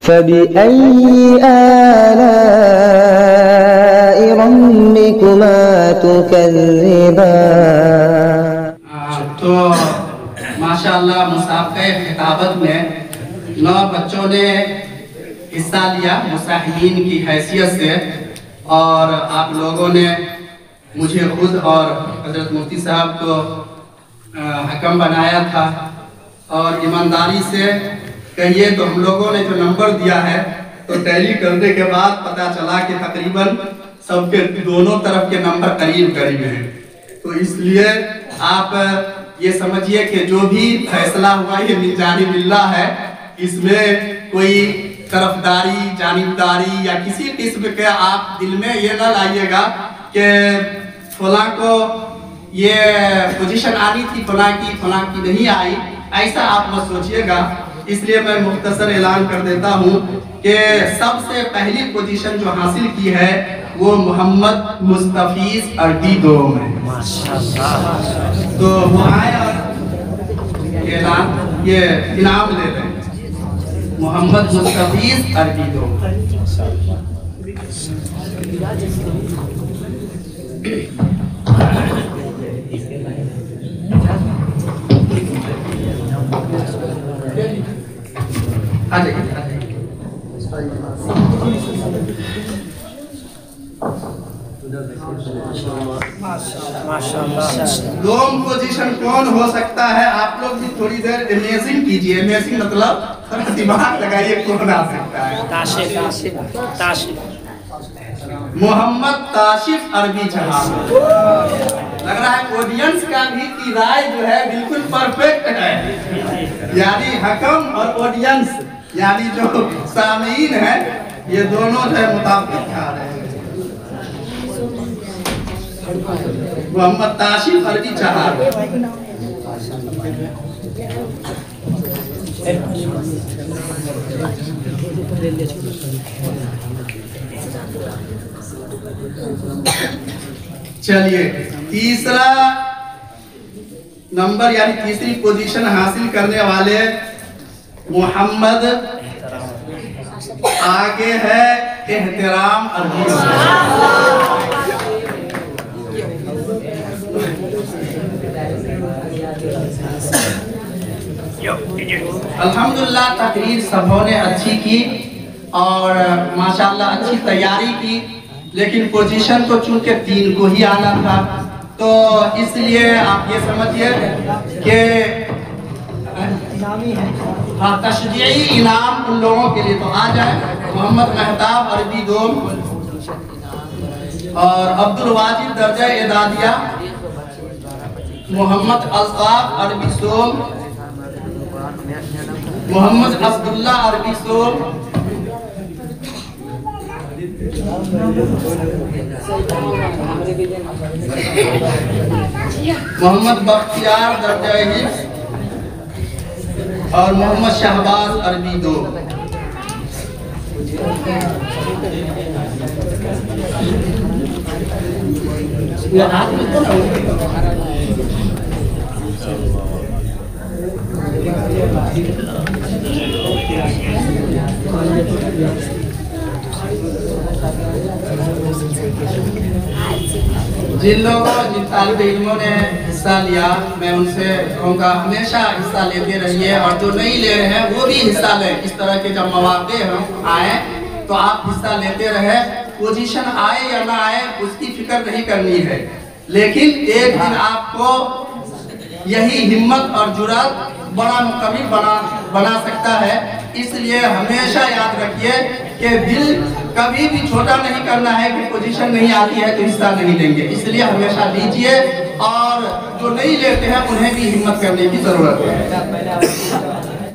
फबिअय्यि आलाइ रब्बिकुमा तुकज़्ज़िबान। तो माशाअल्लाह मुसाफ़े खिताबत में 9 बच्चों ने हिस्सा लिया मुसाहिबीन की हैसियत से, और आप लोगों ने मुझे खुद और हजरत मुफ्ती साहब को हकम बनाया था। और ईमानदारी से कहिए तो हम लोगों ने जो नंबर दिया है तो टैली करने के बाद पता चला कि तकरीबन सबके दोनों तरफ के नंबर करीब करीब हैं। तो इसलिए आप ये समझिए कि जो भी फैसला हुआ ये मिजानी मिल्ला है, इसमें कोई तरफदारी जानिबदारी या किसी किस्म के आप दिल में ये ना लाइएगा कि फलां को ये पोजीशन आनी थी फलां की नहीं आई, ऐसा आप मत सोचिएगा। इसलिए मैं मुख्तसर ऐलान कर देता हूँ कि सबसे पहली पोजीशन जो हासिल की है वो मोहम्मद मुस्तफीज अरबी दोम है। तो वो आए और ये इनाम ले रहे हैं, मोहम्मद मुस्तफीज अरबी दोम। दोम पोजीशन कौन हो सकता है? आप लोग भी थोड़ी देर इमेजिन कीजिए। इमेजिन मतलब थोड़ा दिमाग लगाइए, कौन आ सकता है? ताशिफ मोहम्मद ताशिफ अरबी जहां। लग रहा है ऑडियंस का भी की राय जो है बिल्कुल परफेक्ट है, यानी हकम और ऑडियंस यानी जो सामीन है ये दोनों जो है मुताबिक आ रहे हैं। मोहम्मद ताशिफ अरबी जहां। चलिए तीसरा नंबर यानी तीसरी पोजीशन हासिल करने वाले मोहम्मद आगे है एहतराम अरबी। अल्हम्दुलिल्लाह तकरीर सबों ने अच्छी की और माशाल्लाह अच्छी तैयारी की, लेकिन पोजीशन तो चूंकि 3 को ही आना था, तो इसलिए आप ये समझिए कि हाँ तशजीई इनाम उन लोगों के लिए तो आ जाए। मोहम्मद मेहताब अरबी दोम और अब्दुल वाजिद दर्जा एदादिया, मोहम्मद अल्ताफ अरबी सोम, मोहम्मद अब्दुल्ला अरबी सोम, मोहम्मद बख्तियार दर्जा हिफ्ज़ और मोहम्मद शहबाज अरबी दो। जिन लोगों जिन तालिब इल्मों ने हिस्सा लिया मैं उनसे कहूँगा हमेशा हिस्सा लेते रहिए, और जो नहीं ले रहे हैं वो भी हिस्सा लें। इस तरह के जब मौके हम आए तो आप हिस्सा लेते रहे। पोजीशन आए या ना आए उसकी फिक्र नहीं करनी है, लेकिन एक दिन आपको यही हिम्मत और जुर्रत बड़ा मुकम्मिल बना सकता है। इसलिए हमेशा याद रखिए कि दिल कभी भी छोटा नहीं करना है कि पोजीशन नहीं आती है तो हिस्सा नहीं लेंगे। इसलिए हमेशा लीजिए, और जो नहीं लेते हैं उन्हें भी हिम्मत करने की जरूरत है।